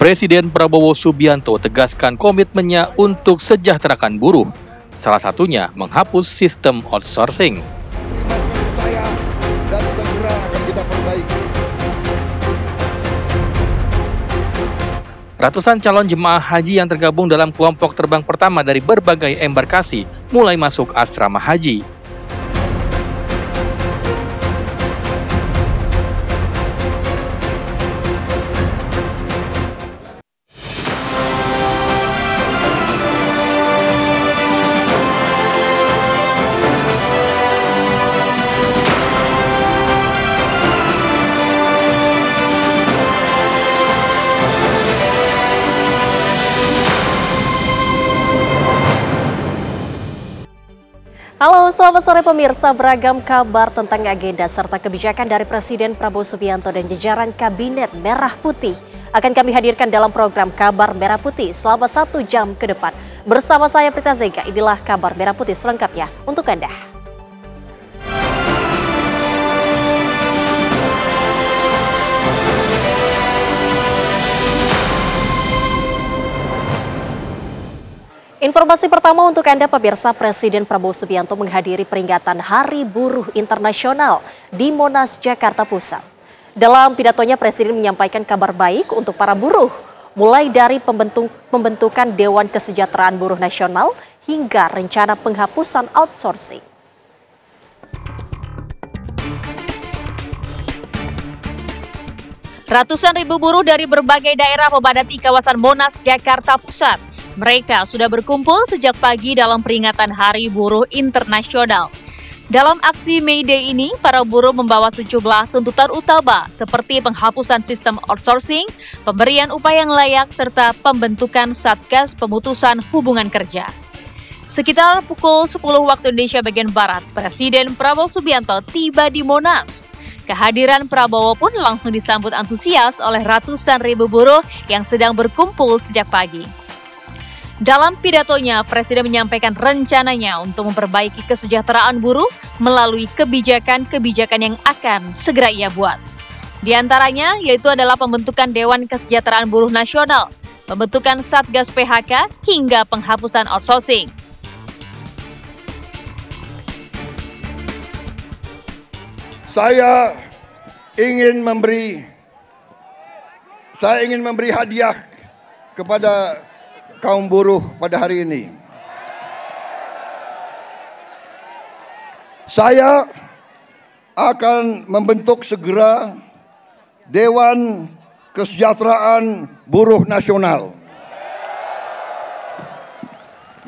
Presiden Prabowo Subianto tegaskan komitmennya untuk sejahterakan buruh, salah satunya menghapus sistem outsourcing. Dan segera akan kita perbaiki. Ratusan calon jemaah haji yang tergabung dalam kelompok terbang pertama dari berbagai embarkasi mulai masuk asrama haji. Halo, selamat sore pemirsa. Beragam kabar tentang agenda serta kebijakan dari Presiden Prabowo Subianto dan jajaran Kabinet Merah Putih akan kami hadirkan dalam program Kabar Merah Putih selama 1 jam ke depan. Bersama saya Prita Zega, inilah Kabar Merah Putih selengkapnya untuk Anda. Informasi pertama untuk Anda pemirsa, Presiden Prabowo Subianto menghadiri peringatan Hari Buruh Internasional di Monas, Jakarta Pusat. Dalam pidatonya, Presiden menyampaikan kabar baik untuk para buruh, mulai dari pembentukan Dewan Kesejahteraan Buruh Nasional hingga rencana penghapusan outsourcing. Ratusan ribu buruh dari berbagai daerah memadati kawasan Monas, Jakarta Pusat. Mereka sudah berkumpul sejak pagi dalam peringatan Hari Buruh Internasional. Dalam aksi May Day ini, para buruh membawa sejumlah tuntutan utama seperti penghapusan sistem outsourcing, pemberian upah yang layak, serta pembentukan Satgas Pemutusan Hubungan Kerja. Sekitar pukul 10 waktu Indonesia bagian Barat, Presiden Prabowo Subianto tiba di Monas. Kehadiran Prabowo pun langsung disambut antusias oleh ratusan ribu buruh yang sedang berkumpul sejak pagi. Dalam pidatonya, Presiden menyampaikan rencananya untuk memperbaiki kesejahteraan buruh melalui kebijakan-kebijakan yang akan segera ia buat. Di antaranya yaitu adalah pembentukan Dewan Kesejahteraan Buruh Nasional, pembentukan Satgas PHK, hingga penghapusan outsourcing. Saya ingin memberi hadiah kepada kaum buruh pada hari ini. Saya akan membentuk segera Dewan Kesejahteraan Buruh Nasional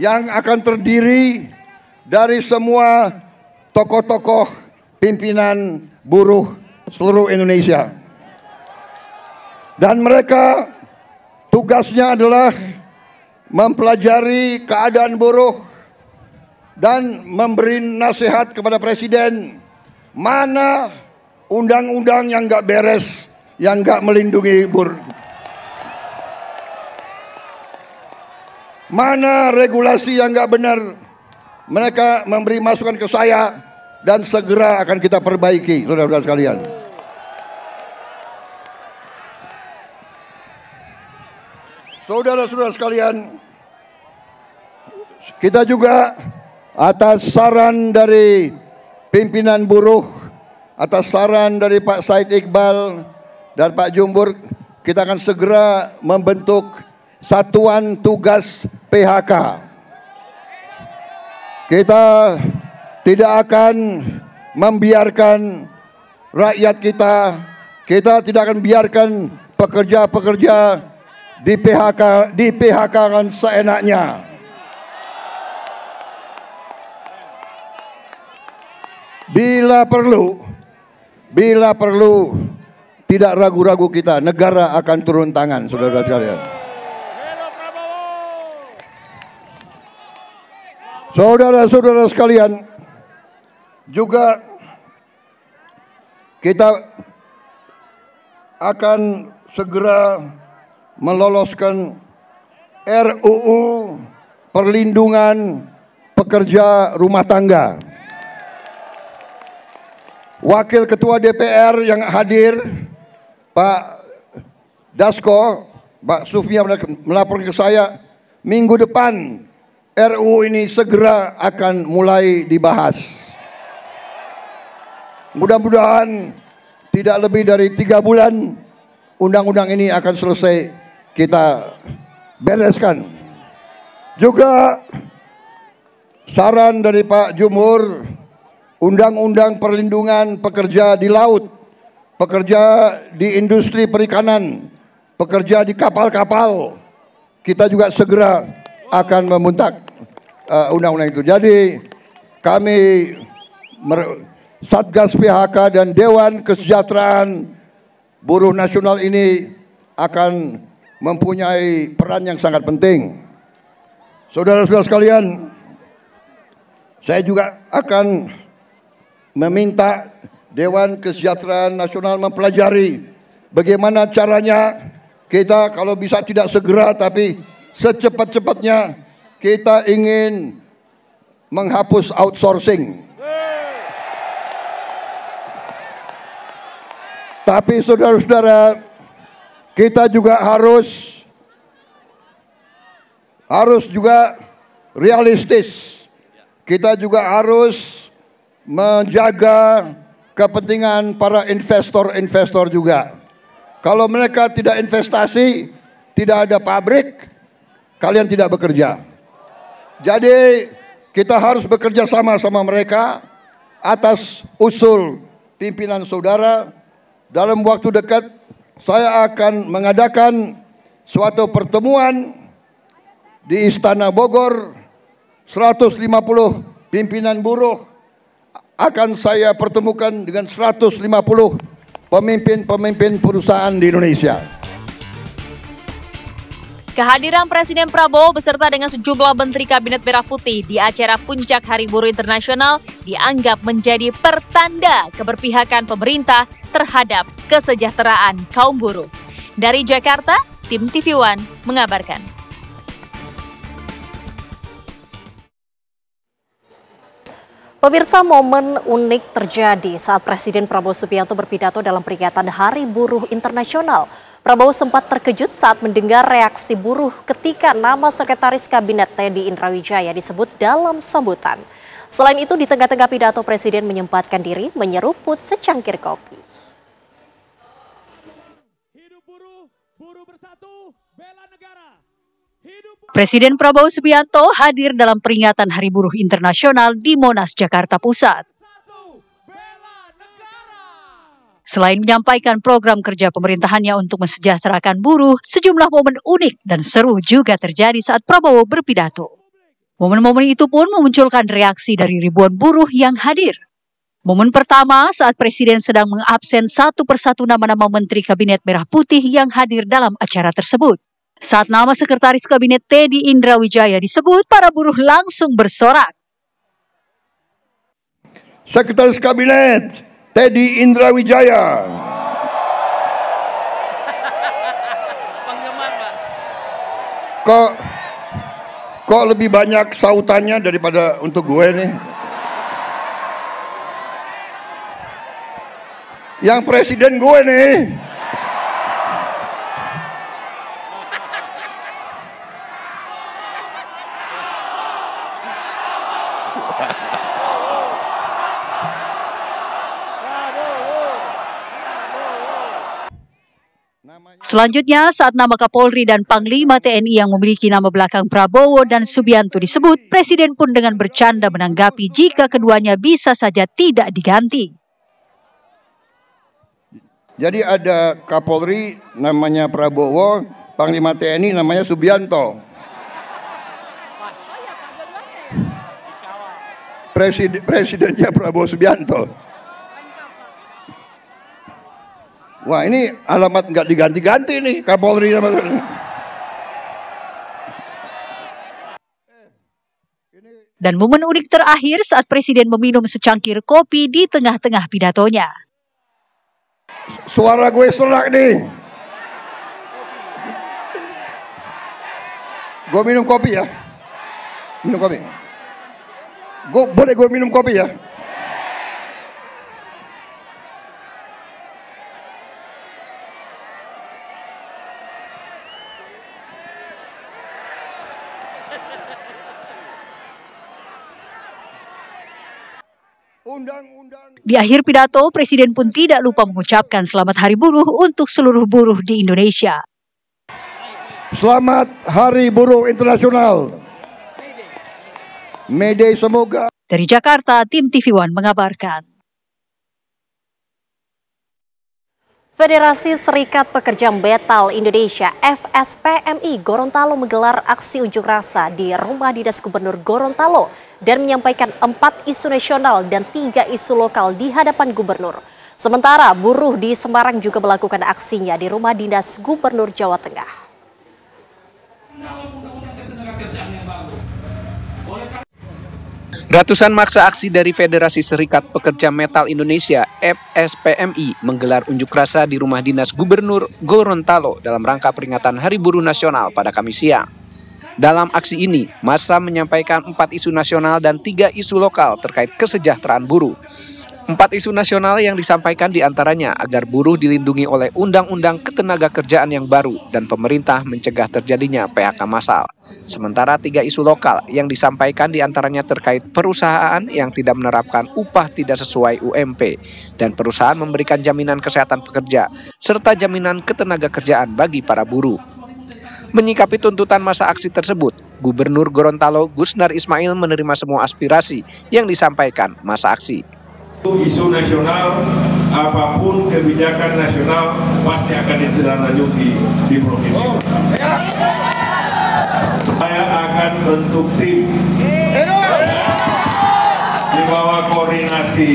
yang akan terdiri dari semua tokoh-tokoh pimpinan buruh seluruh Indonesia. Dan mereka tugasnya adalah mempelajari keadaan buruh dan memberi nasihat kepada Presiden mana undang-undang yang nggak beres, yang nggak melindungi buruh, mana regulasi yang nggak benar. Mereka memberi masukan ke saya dan segera akan kita perbaiki, saudara-saudara sekalian. Saudara-saudara sekalian, kita juga atas saran dari pimpinan buruh, atas saran dari Pak Said Iqbal dan Pak Jumbur, kita akan segera membentuk Satuan Tugas PHK. Kita tidak akan membiarkan rakyat kita tidak akan biarkan pekerja-pekerja di PHK kan seenaknya. Bila perlu tidak ragu-ragu kita, negara akan turun tangan, saudara-saudara sekalian. Saudara-saudara sekalian, juga kita akan segera meloloskan RUU Perlindungan Pekerja Rumah Tangga. Wakil Ketua DPR yang hadir, Pak Dasko, Pak Sufmi melaporkan ke saya, minggu depan RUU ini segera akan mulai dibahas. Mudah-mudahan tidak lebih dari 3 bulan undang-undang ini akan selesai kita bereskan. Juga saran dari Pak Jumhur, undang-undang perlindungan pekerja di laut, pekerja di industri perikanan, pekerja di kapal-kapal, kita juga segera akan memuntak undang-undang itu. Jadi kami Satgas PHK dan Dewan Kesejahteraan Buruh Nasional ini akan mempunyai peran yang sangat penting. Saudara-saudara sekalian, saya juga akan meminta Dewan Kesejahteraan Nasional mempelajari bagaimana caranya kita kalau bisa tidak segera tapi secepat-cepatnya kita ingin menghapus outsourcing. Tapi saudara-saudara, kita juga harus juga realistis. Kita juga harus menjaga kepentingan para investor juga. Kalau mereka tidak investasi, tidak ada pabrik, kalian tidak bekerja. Jadi kita harus bekerja sama mereka atas usul pimpinan saudara. Dalam waktu dekat saya akan mengadakan suatu pertemuan di Istana Bogor. 150 pimpinan buruh akan saya pertemukan dengan 150 pemimpin perusahaan di Indonesia. Kehadiran Presiden Prabowo beserta dengan sejumlah Menteri Kabinet Merah Putih di acara Puncak Hari Buruh Internasional dianggap menjadi pertanda keberpihakan pemerintah terhadap kesejahteraan kaum buruh. Dari Jakarta, tim TV One mengabarkan. Pemirsa, momen unik terjadi saat Presiden Prabowo Subianto berpidato dalam peringatan Hari Buruh Internasional. Prabowo sempat terkejut saat mendengar reaksi buruh ketika nama Sekretaris Kabinet Teddy Indrawijaya disebut dalam sambutan. Selain itu, di tengah-tengah pidato Presiden menyempatkan diri menyeruput secangkir kopi. Hidup buruh, buruh bersatu, bela negara. Presiden Prabowo Subianto hadir dalam peringatan Hari Buruh Internasional di Monas, Jakarta Pusat. Selain menyampaikan program kerja pemerintahannya untuk mensejahterakan buruh, sejumlah momen unik dan seru juga terjadi saat Prabowo berpidato. Momen-momen itu pun memunculkan reaksi dari ribuan buruh yang hadir. Momen pertama saat Presiden sedang mengabsen satu persatu nama-nama Menteri Kabinet Merah Putih yang hadir dalam acara tersebut. Saat nama Sekretaris Kabinet Teddy Indrawijaya disebut, para buruh langsung bersorak. Sekretaris Kabinet Teddy Indrawijaya. Kok lebih banyak sautannya daripada untuk gue nih? Yang presiden gue nih. Selanjutnya, saat nama Kapolri dan Panglima TNI yang memiliki nama belakang Prabowo dan Subianto disebut, Presiden pun dengan bercanda menanggapi jika keduanya bisa saja tidak diganti. Jadi ada Kapolri namanya Prabowo, Panglima TNI namanya Subianto. Presidennya Prabowo Subianto. Wah, ini alamat nggak diganti-ganti nih Kapolri sama. Dan momen unik terakhir saat Presiden meminum secangkir kopi di tengah-tengah pidatonya. Suara gue serak nih. Gue minum kopi ya. Minum kopi. Boleh gue minum kopi ya? Di akhir pidato, Presiden pun tidak lupa mengucapkan selamat Hari Buruh untuk seluruh buruh di Indonesia. Selamat Hari Buruh Internasional. May Day semoga. Dari Jakarta, tim TV One mengabarkan. Federasi Serikat Pekerja Metal Indonesia (FSPMI) Gorontalo menggelar aksi unjuk rasa di Rumah Dinas Gubernur Gorontalo dan menyampaikan 4 isu nasional dan 3 isu lokal di hadapan gubernur. Sementara buruh di Semarang juga melakukan aksinya di Rumah Dinas Gubernur Jawa Tengah. Ratusan massa aksi dari Federasi Serikat Pekerja Metal Indonesia (FSPMI) menggelar unjuk rasa di Rumah Dinas Gubernur Gorontalo dalam rangka peringatan Hari Buruh Nasional pada Kamis siang. Dalam aksi ini, massa menyampaikan 4 isu nasional dan 3 isu lokal terkait kesejahteraan buruh. 4 isu nasional yang disampaikan diantaranya agar buruh dilindungi oleh Undang-Undang Ketenagakerjaan yang baru dan pemerintah mencegah terjadinya PHK massal. Sementara 3 isu lokal yang disampaikan diantaranya terkait perusahaan yang tidak menerapkan upah tidak sesuai UMP dan perusahaan memberikan jaminan kesehatan pekerja serta jaminan ketenagakerjaan bagi para buruh. Menyikapi tuntutan massa aksi tersebut, Gubernur Gorontalo Gusnar Ismail menerima semua aspirasi yang disampaikan massa aksi. Isu nasional, apapun kebijakan nasional pasti akan ditindaklanjuti di provinsi. Saya akan bentuk tim di bawah koordinasi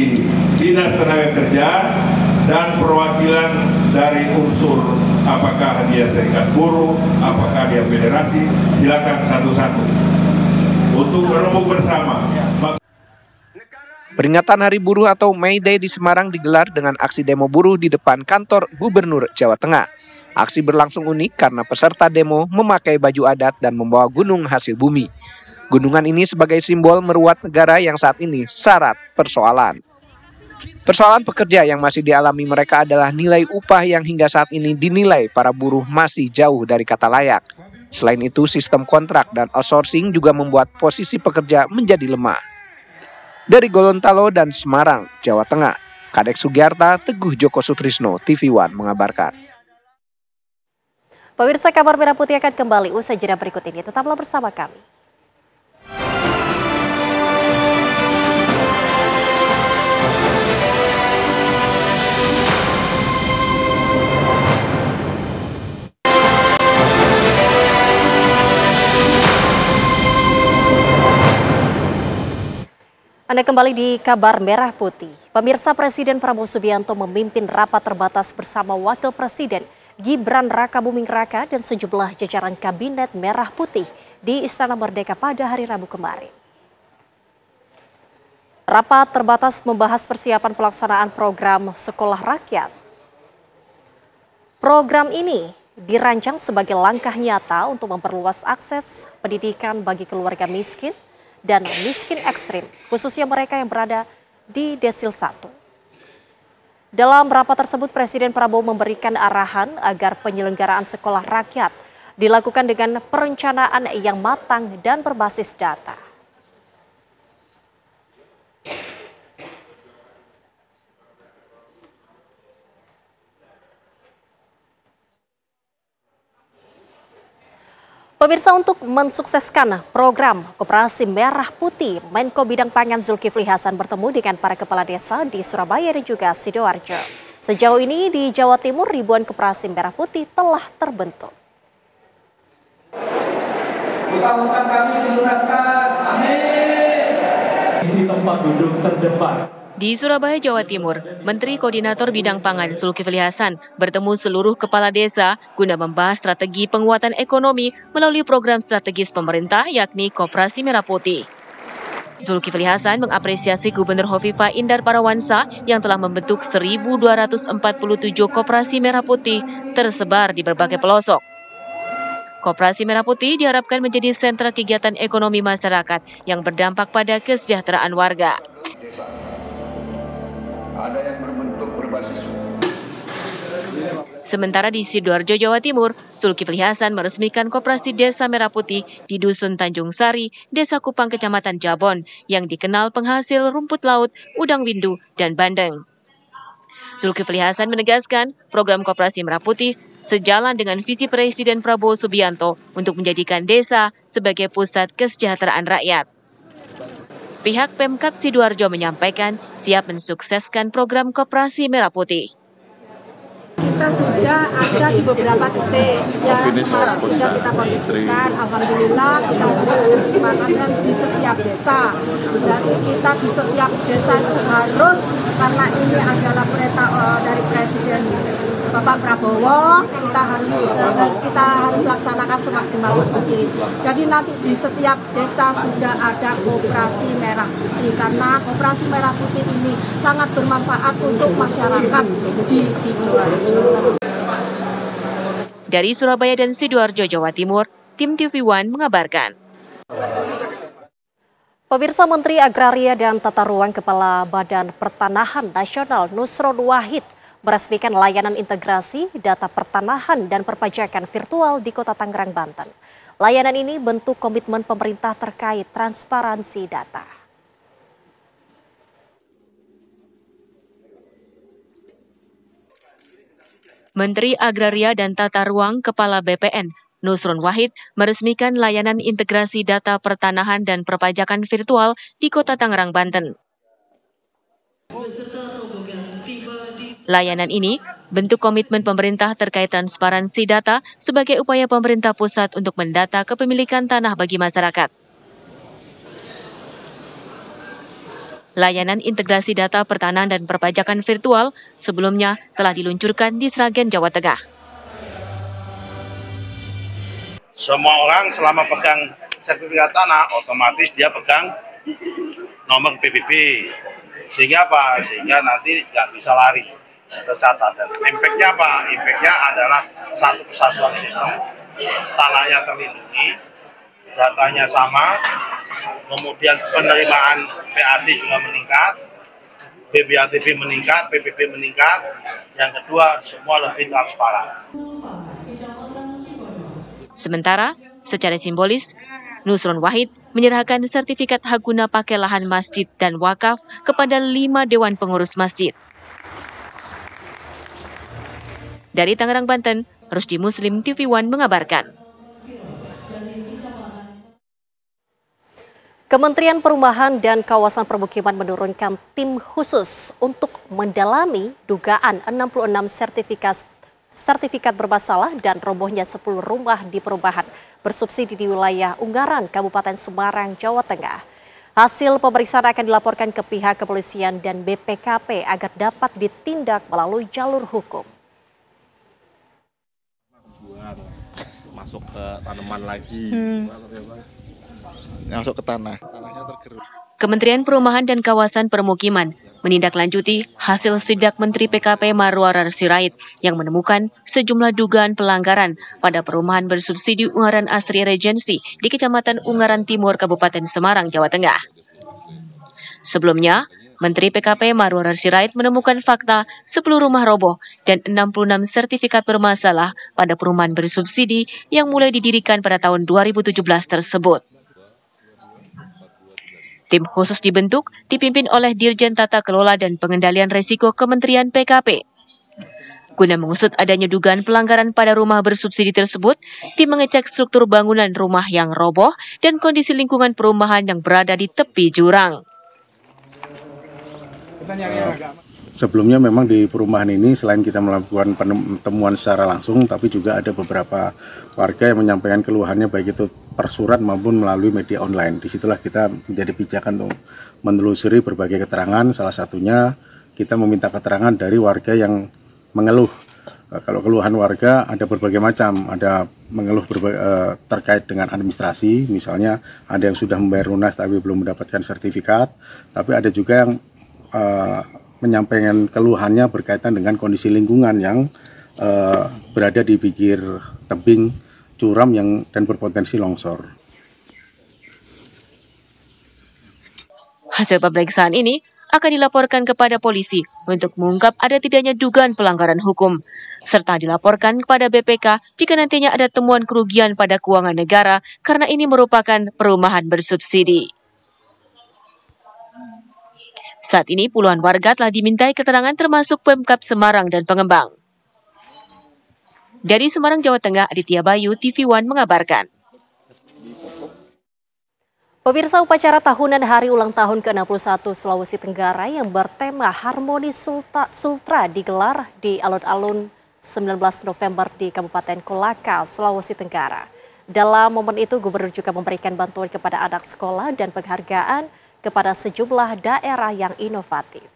Dinas Tenaga Kerja dan perwakilan dari unsur apakah dia serikat buruh, apakah dia federasi, silakan satu-satu untuk berembuk bersama. Peringatan Hari Buruh atau May Day di Semarang digelar dengan aksi demo buruh di depan kantor Gubernur Jawa Tengah. Aksi berlangsung unik karena peserta demo memakai baju adat dan membawa gunung hasil bumi. Gunungan ini sebagai simbol meruat negara yang saat ini syarat persoalan. Persoalan pekerja yang masih dialami mereka adalah nilai upah yang hingga saat ini dinilai para buruh masih jauh dari kata layak. Selain itu, sistem kontrak dan outsourcing juga membuat posisi pekerja menjadi lemah. Dari Gorontalo dan Semarang, Jawa Tengah, Kadek Sugiarta, Teguh Joko Sutrisno, TV One mengabarkan. Pemirsa, Kabar Merah Putih akan kembali usai jeda berikut ini. Tetaplah bersama kami. Anda kembali di Kabar Merah Putih. Pemirsa, Presiden Prabowo Subianto memimpin rapat terbatas bersama Wakil Presiden Gibran Rakabuming Raka dan sejumlah jajaran Kabinet Merah Putih di Istana Merdeka pada hari Rabu kemarin. Rapat terbatas membahas persiapan pelaksanaan program Sekolah Rakyat. Program ini dirancang sebagai langkah nyata untuk memperluas akses pendidikan bagi keluarga miskin dan miskin ekstrim, khususnya mereka yang berada di Desil 1. Dalam rapat tersebut, Presiden Prabowo memberikan arahan agar penyelenggaraan sekolah rakyat dilakukan dengan perencanaan yang matang dan berbasis data. Pemirsa, untuk mensukseskan program Koperasi Merah Putih, Menko Bidang Pangan Zulkifli Hasan bertemu dengan para kepala desa di Surabaya dan juga Sidoarjo. Sejauh ini di Jawa Timur ribuan Koperasi Merah Putih telah terbentuk. Utang-utang kami dilunaskan. Amin. Di tempat duduk terdepan. Di Surabaya, Jawa Timur, Menteri Koordinator Bidang Pangan Zulkifli Hasan bertemu seluruh kepala desa guna membahas strategi penguatan ekonomi melalui program strategis pemerintah yakni Koperasi Merah Putih. Zulkifli Hasan mengapresiasi Gubernur Hovifah Indar Parawansa yang telah membentuk 1.247 Koperasi Merah Putih tersebar di berbagai pelosok. Koperasi Merah Putih diharapkan menjadi sentra kegiatan ekonomi masyarakat yang berdampak pada kesejahteraan warga. Ada yang berbentuk berbasis Sementara di Sidoarjo, Jawa Timur, Zulkifli Hasan meresmikan Koperasi Desa Merah Putih di Dusun Tanjung Sari, Desa Kupang, Kecamatan Jabon, yang dikenal penghasil rumput laut, udang windu, dan bandeng. Zulkifli Hasan menegaskan program Koperasi Merah Putih sejalan dengan visi Presiden Prabowo Subianto untuk menjadikan desa sebagai pusat kesejahteraan rakyat. Pihak Pemkab Sidoarjo menyampaikan siap mensukseskan program Koperasi Merah Putih. Kita sudah ada di beberapa titik yang kemarin sudah kita kondisikan. Alhamdulillah kita sudah ada kesepakatan di setiap desa. Berarti kita di setiap desa itu harus, karena ini adalah perintah dari Presiden Bapak Prabowo, kita harus laksanakan semaksimal mungkin. Jadi nanti di setiap desa sudah ada Koperasi Merah Putih, karena Koperasi Merah Putih ini sangat bermanfaat untuk masyarakat di Sidoarjo. Dari Surabaya dan Sidoarjo, Jawa Timur, tim TV One mengabarkan. Pemirsa, Menteri Agraria dan Tata Ruang Kepala Badan Pertanahan Nasional Nusron Wahid meresmikan layanan integrasi data pertanahan dan perpajakan virtual di Kota Tangerang, Banten. Layanan ini bentuk komitmen pemerintah terkait transparansi data. Menteri Agraria dan Tata Ruang Kepala BPN Nusron Wahid meresmikan layanan integrasi data pertanahan dan perpajakan virtual di Kota Tangerang, Banten. Layanan ini bentuk komitmen pemerintah terkait transparansi data sebagai upaya pemerintah pusat untuk mendata kepemilikan tanah bagi masyarakat. Layanan integrasi data pertanahan dan perpajakan virtual sebelumnya telah diluncurkan di Sragen, Jawa Tengah. Semua orang selama pegang sertifikat tanah, otomatis dia pegang nomor PBB. Sehingga apa? Sehingga nanti nggak bisa lari, tercatat. Dan impact-nya apa? Impact-nya adalah satu kesatuan sistem, tanahnya terlindungi, datanya sama, kemudian penerimaan PAD juga meningkat, BBATB meningkat, PBB meningkat, yang kedua semua lebih transparan. Sementara, secara simbolis, Nusron Wahid menyerahkan sertifikat hak guna pakai lahan masjid dan wakaf kepada 5 dewan pengurus masjid. Dari Tangerang, Banten, Rusdi Muslim, TV One mengabarkan. Kementerian Perumahan dan Kawasan Permukiman menurunkan tim khusus untuk mendalami dugaan 66 sertifikat bermasalah dan robohnya 10 rumah di perumahan bersubsidi di wilayah Ungaran, Kabupaten Semarang, Jawa Tengah. Hasil pemeriksaan akan dilaporkan ke pihak kepolisian dan BPKP agar dapat ditindak melalui jalur hukum. Masuk ke tanaman lagi, masuk ke tanahnya tergerus. Kementerian Perumahan dan Kawasan Permukiman menindaklanjuti hasil sidak Menteri PKP Marwarar Sirait yang menemukan sejumlah dugaan pelanggaran pada perumahan bersubsidi Ungaran Asri Regency di Kecamatan Ungaran Timur, Kabupaten Semarang, Jawa Tengah. Sebelumnya, Menteri PKP Marwarar Sirait menemukan fakta 10 rumah roboh dan 66 sertifikat bermasalah pada perumahan bersubsidi yang mulai didirikan pada tahun 2017 tersebut. Tim khusus dibentuk dipimpin oleh Dirjen Tata Kelola dan Pengendalian Risiko Kementerian PKP. Guna mengusut adanya dugaan pelanggaran pada rumah bersubsidi tersebut, tim mengecek struktur bangunan rumah yang roboh dan kondisi lingkungan perumahan yang berada di tepi jurang. Sebelumnya memang di perumahan ini selain kita melakukan penemuan secara langsung, tapi juga ada beberapa warga yang menyampaikan keluhannya baik itu per surat maupun melalui media online. Disitulah kita menjadi pijakan untuk menelusuri berbagai keterangan. Salah satunya kita meminta keterangan dari warga yang mengeluh. Kalau keluhan warga ada berbagai macam, ada mengeluh terkait dengan administrasi, misalnya ada yang sudah membayar lunas tapi belum mendapatkan sertifikat, tapi ada juga yang menyampaikan keluhannya berkaitan dengan kondisi lingkungan yang berada di pinggir tebing curam dan berpotensi longsor. Hasil pemeriksaan ini akan dilaporkan kepada polisi untuk mengungkap ada tidaknya dugaan pelanggaran hukum, serta dilaporkan kepada BPK jika nantinya ada temuan kerugian pada keuangan negara karena ini merupakan perumahan bersubsidi. Saat ini puluhan warga telah dimintai keterangan termasuk Pemkab Semarang dan pengembang. Dari Semarang, Jawa Tengah, Aditya Bayu, TV One mengabarkan. Pemirsa, upacara tahunan Hari Ulang Tahun ke-61 Sulawesi Tenggara yang bertema Harmoni Sultra digelar di alun-alun 19 November di Kabupaten Kolaka, Sulawesi Tenggara. Dalam momen itu, Gubernur juga memberikan bantuan kepada anak sekolah dan penghargaan kepada sejumlah daerah yang inovatif.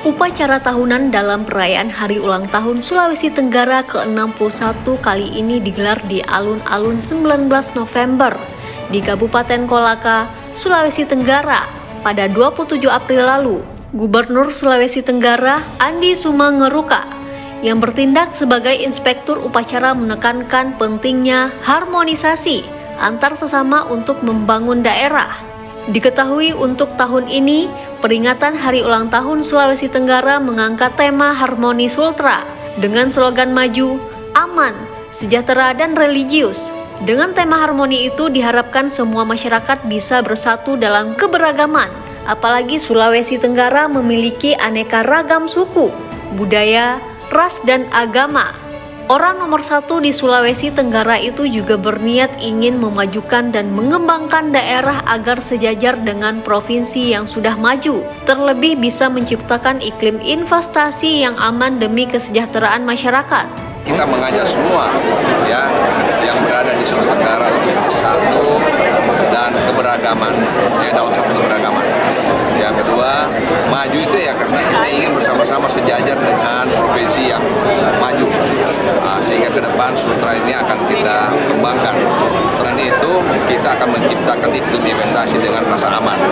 Upacara tahunan dalam perayaan Hari Ulang Tahun Sulawesi Tenggara ke-61 kali ini digelar di alun-alun 19 November di Kabupaten Kolaka, Sulawesi Tenggara pada 27 April lalu. Gubernur Sulawesi Tenggara Andi Sumangeruka yang bertindak sebagai inspektur upacara menekankan pentingnya harmonisasi antar sesama untuk membangun daerah. Diketahui untuk tahun ini, peringatan Hari Ulang Tahun Sulawesi Tenggara mengangkat tema Harmoni Sultra dengan slogan maju, aman, sejahtera, dan religius. Dengan tema harmoni itu diharapkan semua masyarakat bisa bersatu dalam keberagaman, apalagi Sulawesi Tenggara memiliki aneka ragam suku, budaya, ras, dan agama. Orang nomor satu di Sulawesi Tenggara itu juga berniat ingin memajukan dan mengembangkan daerah agar sejajar dengan provinsi yang sudah maju, terlebih bisa menciptakan iklim investasi yang aman demi kesejahteraan masyarakat. Kita mengajak semua ya yang berada di Sulawesi Tenggara untuk bersatu dan keberagaman, ya dalam satu keberagaman. Yang kedua, maju itu ya karena kita ingin bersama-sama sejajar dengan provinsi yang maju, sehingga ke depan Sultra ini akan kita kembangkan. Karena itu kita akan menciptakan iklim investasi dengan rasa aman,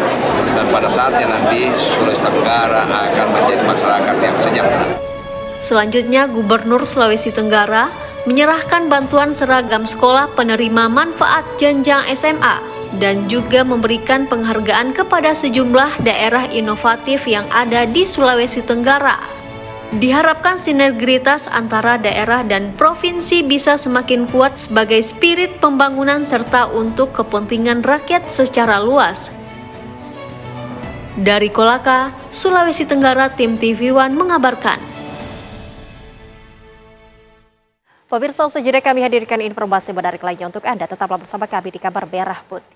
dan pada saatnya nanti Sulawesi Tenggara akan menjadi masyarakat yang sejahtera. Selanjutnya, Gubernur Sulawesi Tenggara menyerahkan bantuan seragam sekolah penerima manfaat jenjang SMA dan juga memberikan penghargaan kepada sejumlah daerah inovatif yang ada di Sulawesi Tenggara. Diharapkan sinergitas antara daerah dan provinsi bisa semakin kuat sebagai spirit pembangunan serta untuk kepentingan rakyat secara luas. Dari Kolaka, Sulawesi Tenggara, tim TV One mengabarkan. Pemirsa, usai jeda kami hadirkan informasi menarik lainnya untuk Anda. Tetaplah bersama kami di Kabar Merah Putih.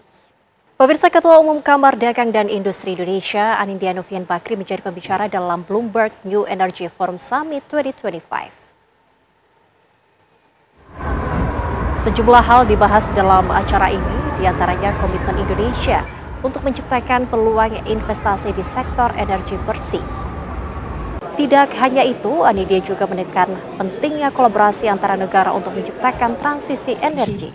Pemirsa, Ketua Umum Kamar Dagang dan Industri Indonesia, Anindya Novian Bakri, menjadi pembicara dalam Bloomberg New Energy Forum Summit 2025. Sejumlah hal dibahas dalam acara ini, diantaranya komitmen Indonesia untuk menciptakan peluang investasi di sektor energi bersih. Tidak hanya itu, Anindya juga menekan pentingnya kolaborasi antara negara untuk menciptakan transisi energi,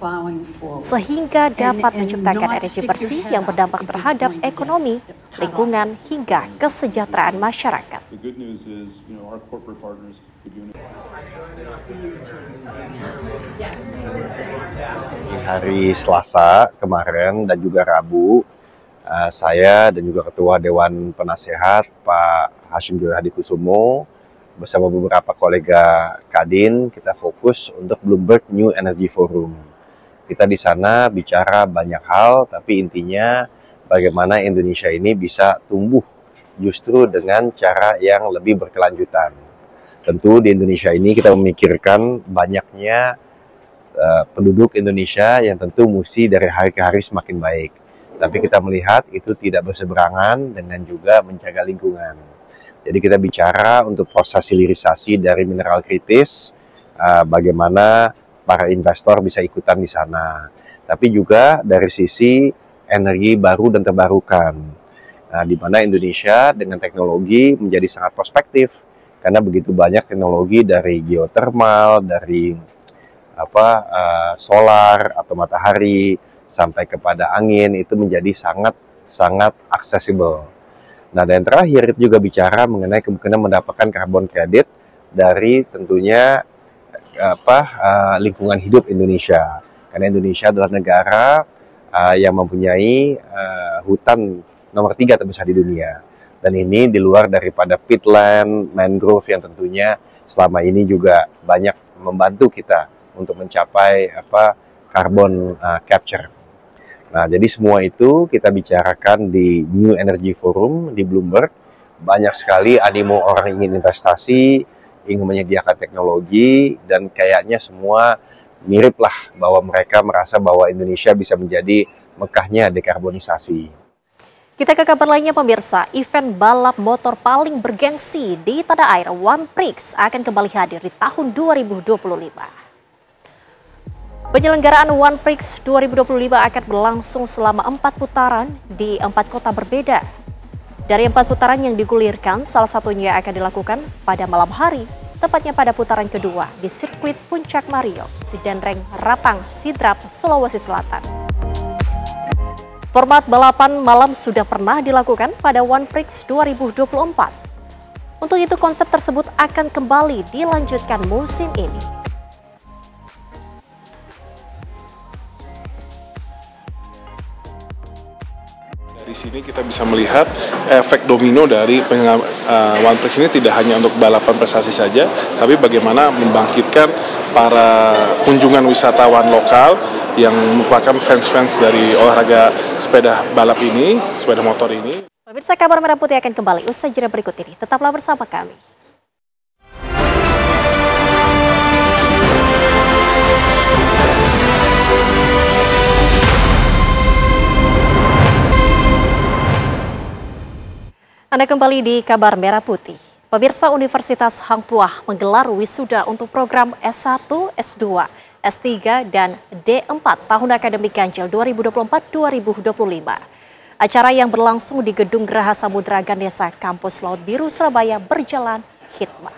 sehingga dapat menciptakan energi bersih yang berdampak terhadap ekonomi, lingkungan, hingga kesejahteraan masyarakat. Hari Selasa kemarin dan juga Rabu, saya dan juga Ketua Dewan Penasehat Pak Hashim Joyo Hadikusumo bersama beberapa kolega Kadin, kita fokus untuk Bloomberg New Energy Forum. Kita di sana bicara banyak hal, tapi intinya bagaimana Indonesia ini bisa tumbuh justru dengan cara yang lebih berkelanjutan. Tentu di Indonesia ini kita memikirkan banyaknya penduduk Indonesia yang tentu mesti dari hari ke hari semakin baik. Tapi kita melihat itu tidak berseberangan dengan juga menjaga lingkungan. Jadi kita bicara untuk proses hilirisasi dari mineral kritis, bagaimana para investor bisa ikutan di sana. Tapi juga dari sisi energi baru dan terbarukan, di mana Indonesia dengan teknologi menjadi sangat prospektif karena begitu banyak teknologi dari geotermal, dari solar atau matahari sampai kepada angin itu menjadi sangat aksesibel. Nah, dan terakhir itu juga bicara mengenai kemungkinan mendapatkan karbon kredit dari tentunya lingkungan hidup Indonesia. Karena Indonesia adalah negara yang mempunyai hutan nomor 3 terbesar di dunia. Dan ini di luar daripada peatland, mangrove yang tentunya selama ini juga banyak membantu kita untuk mencapai carbon capture. Nah, jadi semua itu kita bicarakan di New Energy Forum di Bloomberg. Banyak sekali animo orang ingin investasi, ingin menyediakan teknologi, dan kayaknya semua mirip lah bahwa mereka merasa bahwa Indonesia bisa menjadi Mekahnya dekarbonisasi. Kita ke kabar lainnya pemirsa, event balap motor paling bergengsi di tanah air One Prix akan kembali hadir di tahun 2025. Penyelenggaraan One Prix 2025 akan berlangsung selama 4 putaran di 4 kota berbeda. Dari 4 putaran yang digulirkan, salah satunya akan dilakukan pada malam hari, tepatnya pada putaran kedua di sirkuit Puncak Mario, Sidenreng, Rapang, Sidrap, Sulawesi Selatan. Format balapan malam sudah pernah dilakukan pada One Prix 2024. Untuk itu konsep tersebut akan kembali dilanjutkan musim ini. Di sini kita bisa melihat efek domino dari One Prix ini tidak hanya untuk balapan prestasi saja, tapi bagaimana membangkitkan para kunjungan wisatawan lokal yang merupakan fans-fans dari olahraga sepeda balap ini, sepeda motor ini. Pemirsa, Kabar Merah Putih akan kembali usai jeda berikut ini. Tetaplah bersama kami. Anda kembali di Kabar Merah Putih. Pemirsa, Universitas Hang Tuah menggelar wisuda untuk program S1, S2, S3, dan D4 tahun akademik ganjil 2024-2025. Acara yang berlangsung di Gedung Geraha Samudra Ganesha Kampus Laut Biru Surabaya berjalan khidmat.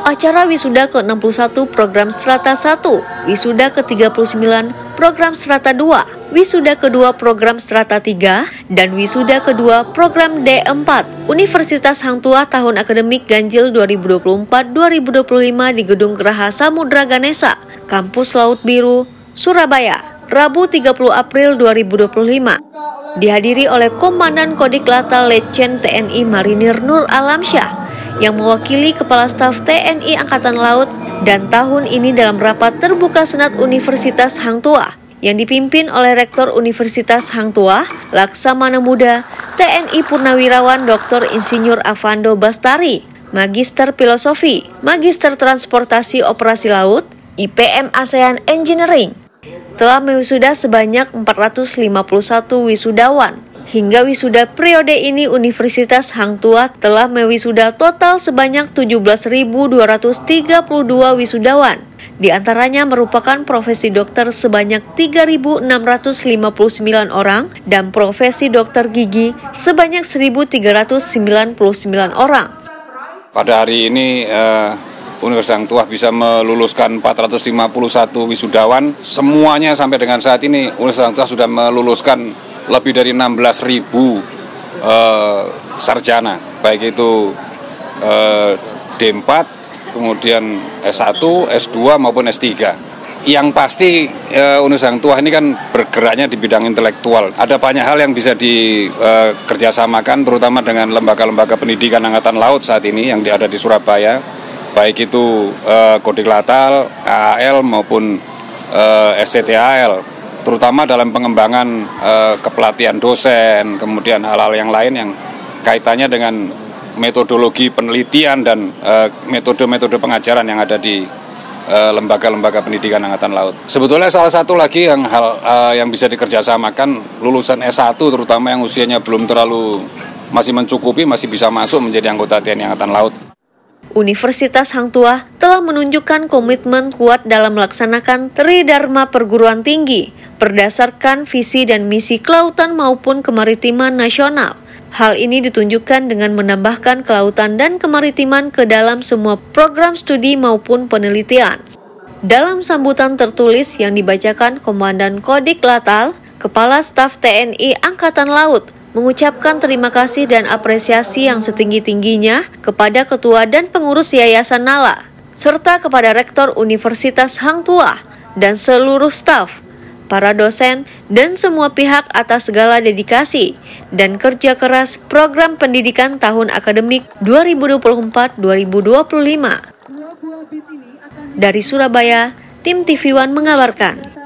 Acara wisuda ke-61 program Strata 1, wisuda ke-39 program Strata 2, wisuda kedua program Strata 3, dan wisuda kedua program D4 Universitas Hang Tuah tahun akademik ganjil 2024-2025 di Gedung Geraha Samudra Ganesha, Kampus Laut Biru, Surabaya, Rabu 30 April 2025. Dihadiri oleh Komandan Kodik Latal Letjen TNI Marinir Nur Alamsyah yang mewakili Kepala Staf TNI Angkatan Laut, dan tahun ini dalam rapat terbuka Senat Universitas Hang Tuah yang dipimpin oleh Rektor Universitas Hang Tuah, Laksamana Muda TNI Purnawirawan Dr. Insinyur Avando Bastari, Magister Filosofi, Magister Transportasi Operasi Laut, IPM ASEAN Engineering, telah mewisuda sebanyak 451 wisudawan. Hingga wisuda periode ini Universitas Hang Tuah telah mewisuda total sebanyak 17.232 wisudawan. Di antaranya merupakan profesi dokter sebanyak 3.659 orang dan profesi dokter gigi sebanyak 1.399 orang. Pada hari ini Universitas Hang Tuah bisa meluluskan 451 wisudawan. Semuanya sampai dengan saat ini Universitas Hang Tuah sudah meluluskan lebih dari 16.000 sarjana, baik itu D4, kemudian S1, S2 maupun S3. Yang pasti Universitas Hang Tuah ini kan bergeraknya di bidang intelektual. Ada banyak hal yang bisa dikerjasamakan, terutama dengan lembaga-lembaga pendidikan Angkatan Laut saat ini yang ada di Surabaya, baik itu Kodik Latal, AAL maupun STTAL. Terutama dalam pengembangan kepelatihan dosen, kemudian hal-hal yang lain yang kaitannya dengan metodologi penelitian dan metode-metode pengajaran yang ada di lembaga-lembaga pendidikan Angkatan Laut. Sebetulnya salah satu lagi yang yang bisa dikerjasamakan lulusan S1 terutama yang usianya belum terlalu masih mencukupi, masih bisa masuk menjadi anggota TNI Angkatan Laut. Universitas Hang Tuah telah menunjukkan komitmen kuat dalam melaksanakan Tridharma Perguruan Tinggi berdasarkan visi dan misi kelautan maupun kemaritiman nasional. Hal ini ditunjukkan dengan menambahkan kelautan dan kemaritiman ke dalam semua program studi maupun penelitian. Dalam sambutan tertulis yang dibacakan Komandan Kodik Latal, Kepala Staf TNI Angkatan Laut mengucapkan terima kasih dan apresiasi yang setinggi-tingginya kepada Ketua dan Pengurus Yayasan Nala, serta kepada Rektor Universitas Hang Tuah dan seluruh staf, para dosen, dan semua pihak atas segala dedikasi dan kerja keras program pendidikan tahun akademik 2024-2025. Dari Surabaya, tim TV One mengabarkan.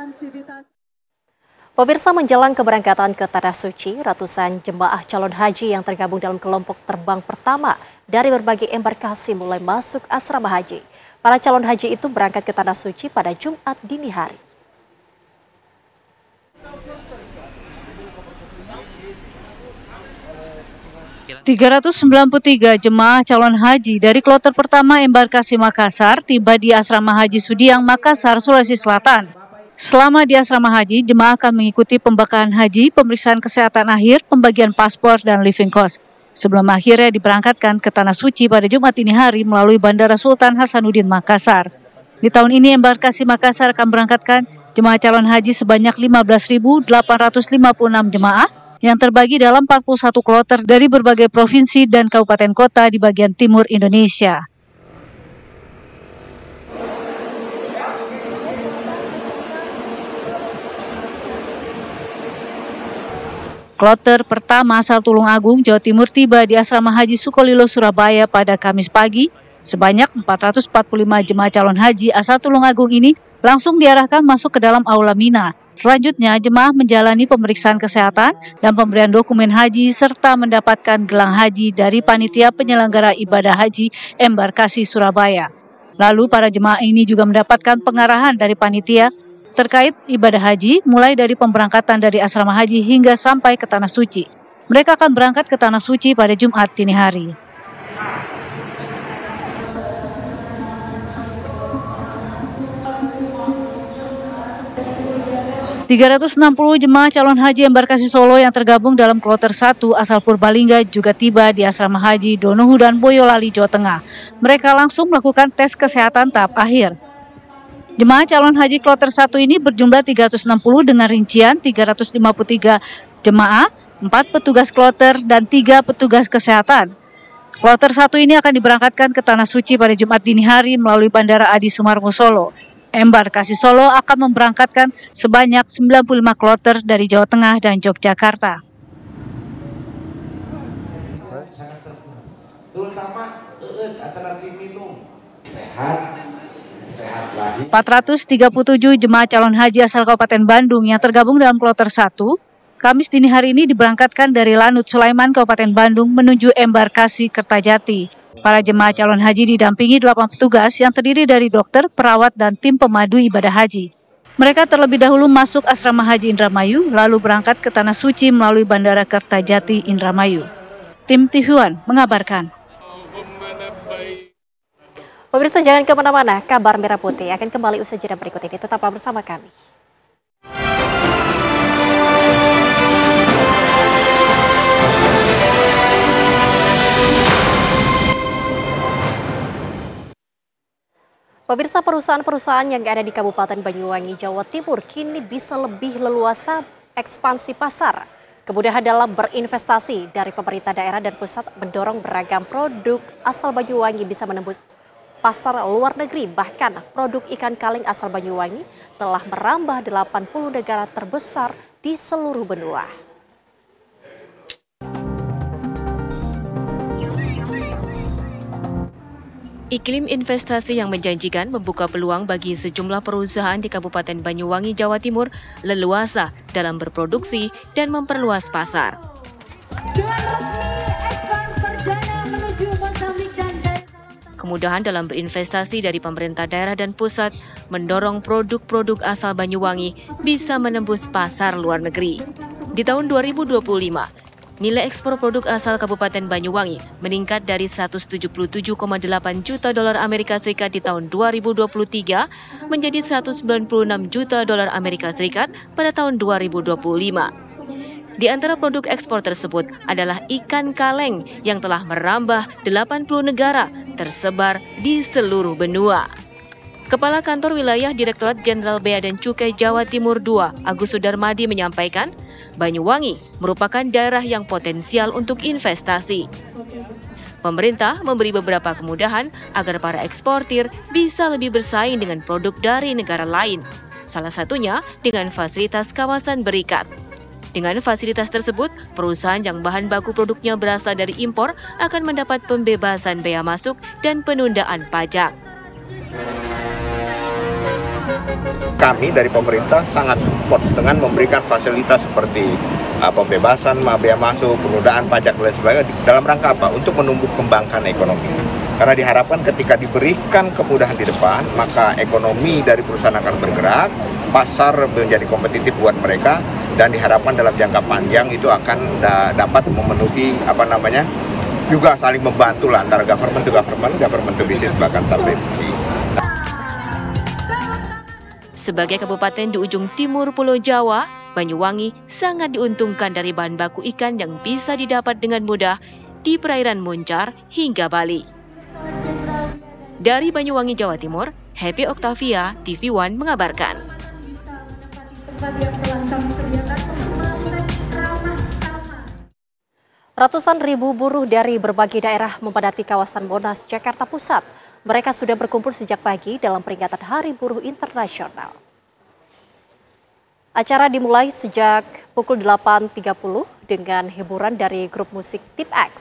Pemirsa, menjelang keberangkatan ke Tanah Suci, ratusan jemaah calon haji yang tergabung dalam kelompok terbang pertama dari berbagai embarkasi mulai masuk asrama haji. Para calon haji itu berangkat ke Tanah Suci pada Jumat dini hari. ...393 jemaah calon haji dari kloter pertama embarkasi Makassar tiba di Asrama Haji Sudiang, Makassar, Sulawesi Selatan. Selama di Asrama Haji, jemaah akan mengikuti pembekalan haji, pemeriksaan kesehatan akhir, pembagian paspor, dan living cost. Sebelum akhirnya diberangkatkan ke Tanah Suci pada Jumat dini hari melalui Bandara Sultan Hasanuddin, Makassar. Di tahun ini, embarkasi Makassar akan berangkatkan jemaah calon haji sebanyak 15.856 jemaah, yang terbagi dalam 41 kloter dari berbagai provinsi dan kabupaten kota di bagian timur Indonesia. Kloter pertama asal Tulungagung, Jawa Timur tiba di Asrama Haji Sukolilo, Surabaya pada Kamis pagi. Sebanyak 445 jemaah calon haji asal Tulungagung ini langsung diarahkan masuk ke dalam Aula Mina. Selanjutnya, jemaah menjalani pemeriksaan kesehatan dan pemberian dokumen haji serta mendapatkan gelang haji dari Panitia Penyelenggara Ibadah Haji Embarkasi Surabaya. Lalu, para jemaah ini juga mendapatkan pengarahan dari panitia terkait ibadah haji, mulai dari pemberangkatan dari asrama haji hingga sampai ke Tanah Suci. Mereka akan berangkat ke Tanah Suci pada Jumat dini hari. ...360 jemaah calon haji embarkasi Solo yang tergabung dalam kloter 1 asal Purbalingga juga tiba di Asrama Haji Donohudan, Boyolali, Jawa Tengah. Mereka langsung melakukan tes kesehatan tahap akhir. Jemaah calon haji kloter 1 ini berjumlah 360 dengan rincian 353 jemaah, 4 petugas kloter, dan 3 petugas kesehatan. Kloter 1 ini akan diberangkatkan ke Tanah Suci pada Jumat dini hari melalui Bandara Adi Sumarmo, Solo. Embarkasi Solo akan memberangkatkan sebanyak 95 kloter dari Jawa Tengah dan Yogyakarta. Terutama alternatif minum sehat. 437 jemaah calon haji asal Kabupaten Bandung yang tergabung dalam kloter 1, Kamis dini hari ini diberangkatkan dari Lanut Sulaiman, Kabupaten Bandung menuju embarkasi Kertajati. Para jemaah calon haji didampingi 8 petugas yang terdiri dari dokter, perawat, dan tim pemandu ibadah haji. Mereka terlebih dahulu masuk Asrama Haji Indramayu, lalu berangkat ke Tanah Suci melalui Bandara Kertajati Indramayu. Tim TV One mengabarkan. Pemirsa, jangan kemana-mana, Kabar Merah Putih akan kembali usai jeda berikut ini. Tetaplah bersama kami. Pemirsa, perusahaan-perusahaan yang ada di Kabupaten Banyuwangi, Jawa Timur kini bisa lebih leluasa ekspansi pasar. Kemudahan dalam berinvestasi dari pemerintah daerah dan pusat mendorong beragam produk asal Banyuwangi bisa menembus pasar luar negeri. Bahkan produk ikan kaleng asal Banyuwangi telah merambah 80 negara terbesar di seluruh benua. Iklim investasi yang menjanjikan membuka peluang bagi sejumlah perusahaan di Kabupaten Banyuwangi, Jawa Timur leluasa dalam berproduksi dan memperluas pasar. Kemudahan dalam berinvestasi dari pemerintah daerah dan pusat mendorong produk-produk asal Banyuwangi bisa menembus pasar luar negeri. Di tahun 2025, nilai ekspor produk asal Kabupaten Banyuwangi meningkat dari 177,8 juta dolar Amerika Serikat di tahun 2023 menjadi 196 juta dolar Amerika Serikat pada tahun 2025. Di antara produk ekspor tersebut adalah ikan kaleng yang telah merambah 80 negara tersebar di seluruh benua. Kepala Kantor Wilayah Direktorat Jenderal Bea dan Cukai Jawa Timur II, Agus Sudarmadi menyampaikan, Banyuwangi merupakan daerah yang potensial untuk investasi. Pemerintah memberi beberapa kemudahan agar para eksportir bisa lebih bersaing dengan produk dari negara lain. Salah satunya dengan fasilitas kawasan berikat. Dengan fasilitas tersebut, perusahaan yang bahan baku produknya berasal dari impor akan mendapat pembebasan bea masuk dan penundaan pajak. Kami dari pemerintah sangat support dengan memberikan fasilitas seperti pembebasan bea masuk, penundaan pajak dan sebagainya dalam rangka apa? Untuk menumbuh kembangkan ekonomi. Karena diharapkan ketika diberikan kemudahan di depan, maka ekonomi dari perusahaan akan bergerak, pasar menjadi kompetitif buat mereka, dan diharapkan dalam jangka panjang itu akan dapat memenuhi juga saling membantu lah antara government to government, government to business, bahkan sampai visi. Sebagai kabupaten di ujung timur Pulau Jawa, Banyuwangi sangat diuntungkan dari bahan baku ikan yang bisa didapat dengan mudah di perairan Muncar hingga Bali. Dari Banyuwangi, Jawa Timur, Happy Octavia, TV One mengabarkan. Ratusan ribu buruh dari berbagai daerah memadati kawasan Monas, Jakarta Pusat. Mereka sudah berkumpul sejak pagi dalam peringatan Hari Buruh Internasional. Acara dimulai sejak pukul 8.30 dengan hiburan dari grup musik Tip X.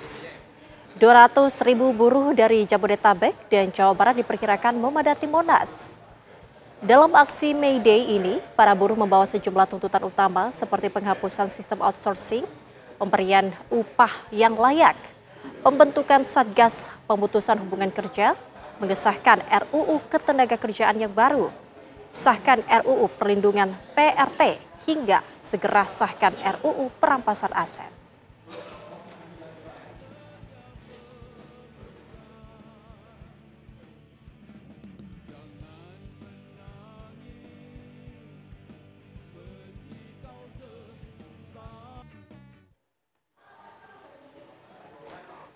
200.000 buruh dari Jabodetabek dan Jawa Barat diperkirakan memadati Monas. Dalam aksi May Day ini, para buruh membawa sejumlah tuntutan utama seperti penghapusan sistem outsourcing, pemberian upah yang layak, pembentukan Satgas Pemutusan Hubungan Kerja, mengesahkan RUU Ketenagakerjaan yang baru, sahkan RUU Perlindungan PRT, hingga segera sahkan RUU Perampasan Aset.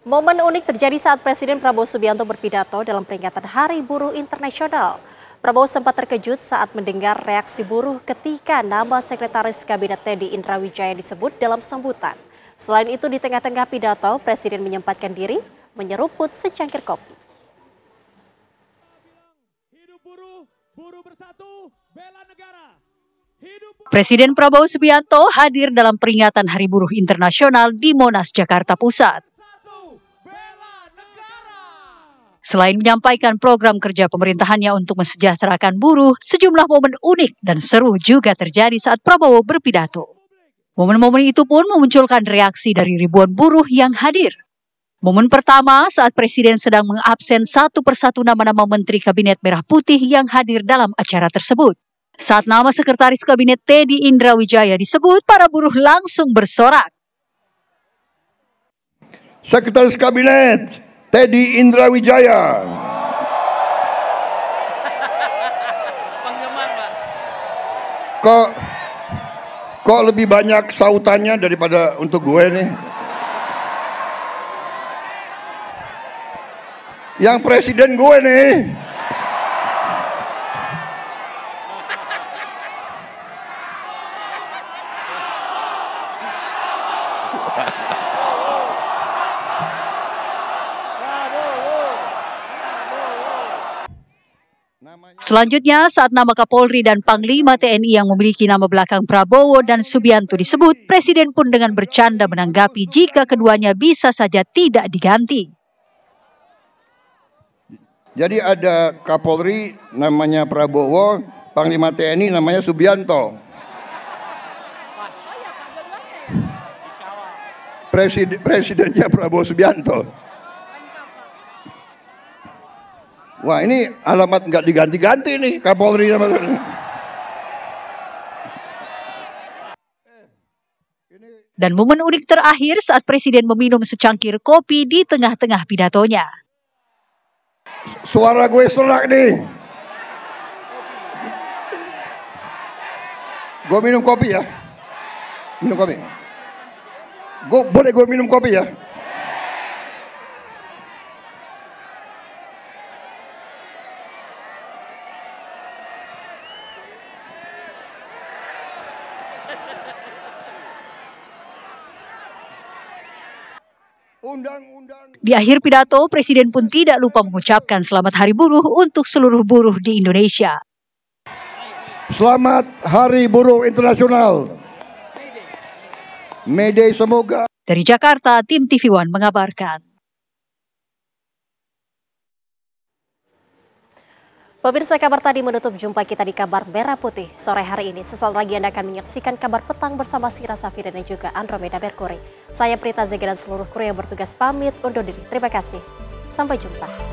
Momen unik terjadi saat Presiden Prabowo Subianto berpidato dalam peringatan Hari Buruh Internasional. Prabowo sempat terkejut saat mendengar reaksi buruh ketika nama Sekretaris Kabinet Teddy Indrawijaya disebut dalam sambutan. Selain itu, di tengah-tengah pidato, Presiden menyempatkan diri menyeruput secangkir kopi. Hidup buruh, buruh bersatu, bela negara. Presiden Prabowo Subianto hadir dalam peringatan Hari Buruh Internasional di Monas, Jakarta Pusat. Selain menyampaikan program kerja pemerintahannya untuk mensejahterakan buruh, sejumlah momen unik dan seru juga terjadi saat Prabowo berpidato. Momen-momen itu pun memunculkan reaksi dari ribuan buruh yang hadir. Momen pertama saat Presiden sedang mengabsen satu persatu nama-nama Menteri Kabinet Merah Putih yang hadir dalam acara tersebut. Saat nama Sekretaris Kabinet Teddy Indrawijaya disebut, para buruh langsung bersorak. Sekretaris Kabinet Teddy Indrawijaya. Kok lebih banyak sautannya daripada untuk gue nih? Yang presiden gue nih. Selanjutnya, saat nama Kapolri dan Panglima TNI yang memiliki nama belakang Prabowo dan Subianto disebut, Presiden pun dengan bercanda menanggapi jika keduanya bisa saja tidak diganti. Jadi ada Kapolri namanya Prabowo, Panglima TNI namanya Subianto. Presidennya Prabowo Subianto. Wah, ini alamat nggak diganti-ganti nih Kapolri. Dan momen unik terakhir saat Presiden meminum secangkir kopi di tengah-tengah pidatonya. Suara gue serak nih. Gue minum kopi ya. Minum kopi. Boleh gue minum kopi ya? Undang-undang Di akhir pidato, Presiden pun tidak lupa mengucapkan selamat Hari Buruh untuk seluruh buruh di Indonesia. Selamat Hari Buruh Internasional. May Day semoga. Dari Jakarta, tim TV One mengabarkan. Pemirsa, kabar tadi menutup jumpa kita di Kabar Merah Putih sore hari ini. Sesaat lagi Anda akan menyaksikan Kabar Petang bersama Sira Safira dan juga Andromeda Mercury. Saya Prita Zega dan seluruh kru yang bertugas pamit undur diri. Terima kasih. Sampai jumpa.